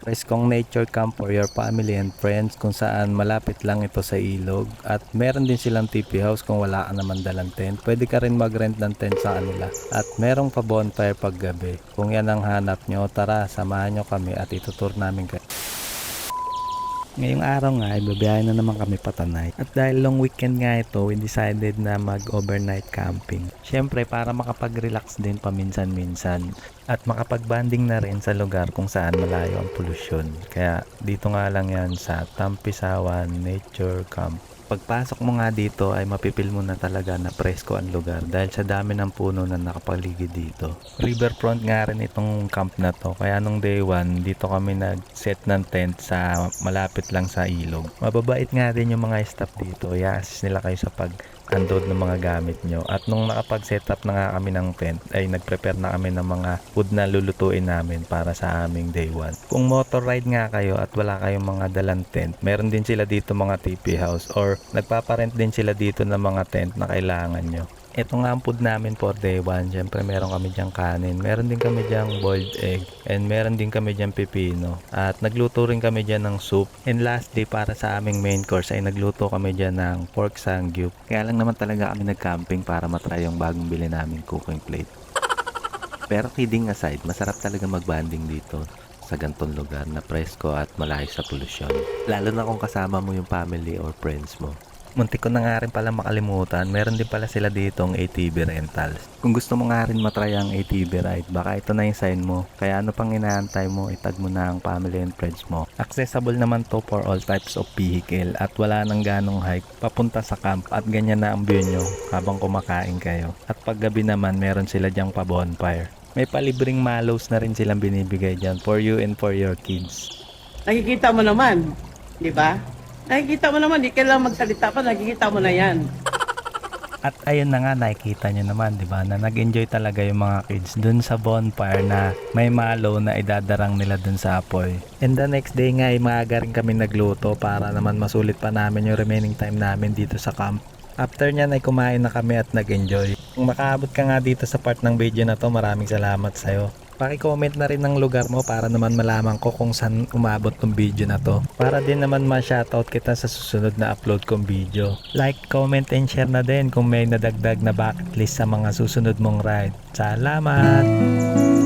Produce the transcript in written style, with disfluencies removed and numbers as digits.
Preskong nature camp for your family and friends kung saan malapit lang ito sa ilog at meron din silang TP house kung wala ka naman dalang tent. Pwede ka rin mag-rent ng tent sa kanila at merong pa bonfire paggabi. Kung yan ang hanap nyo, tara samahan nyo kami at itutur namin kayo. Ngayong araw nga ay babiyahe na naman kami patanay. At dahil long weekend nga ito, we decided na mag-overnight camping. Syempre para makapag-relax din paminsan-minsan at makapag-banding na rin sa lugar kung saan malayo ang polusyon. Kaya dito nga lang yan sa Tampisawan Nature Camp. Pagpasok mo nga dito ay mapipil mo na talaga na presko ang lugar dahil sa dami ng puno na nakapaligid dito. Riverfront nga rin itong camp na to kaya nung day 1 dito kami nag-set ng tent sa malapit lang sa ilog. Mababait nga din yung mga staff dito, i-assist nila kayo sa pag-unload ng mga gamit nyo. At nung nakapag-set up na nga kami ng tent ay nag-prepare na kami ng mga food na lulutuin namin para sa aming day 1. Kung motor ride nga kayo at wala kayong mga dalang tent, meron din sila dito mga TP house or nagpaparent din sila dito ng mga tent na kailangan nyo. Ito nga ang food namin for day 1. Siyempre meron kami dyang kanin, meron din kami dyang boiled egg, and meron din kami dyang pipino. At nagluto rin kami dyan ng soup. And lastly, para sa aming main course ay nagluto kami dyan ng pork sangyup. Kaya lang naman talaga kami nag-camping para matry yung bagong bili namin cooking plate. Pero kidding aside, masarap talaga mag-banding dito sa gantong lugar na presko at malayo sa polusyon. Lalo na kung kasama mo yung family or friends mo. Muntik ko na nga rin pala makalimutan, meron din pala sila ditong ATV rentals. Kung gusto mo nga rin matry ang ATV ride, baka ito na yung sign mo. Kaya ano pang inaantay mo, itag mo na ang family and friends mo. Accessible naman to for all types of vehicle at wala nang ganong hike papunta sa camp at ganyan na ang view nyo habang kumakain kayo. At paggabi naman, meron sila dyang pa bonfire. May palibreng mallows na rin silang binibigay dyan for you and for your kids. Nakikita mo naman, di ba? Nakikita mo naman, di kailangan magsalita pa, nakikita mo na yan. At ayun na nga, nakikita nyo naman, di ba, na nag-enjoy talaga yung mga kids dun sa bonfire na may mallow na idadarang nila dun sa apoy. And the next day nga, ay maaga rin kami nagluto para naman masulit pa namin yung remaining time namin dito sa camp. After nyan ay kumain na kami at nag-enjoy. Kung makaabot ka nga dito sa part ng video na to, maraming salamat sa'yo. Paki-comment na rin ng lugar mo para naman malaman ko kung saan umabot tong video na to. Para din naman ma-shoutout kita sa susunod na upload kong video. Like, comment, and share na din kung may nadagdag na bucket list sa mga susunod mong ride. Salamat!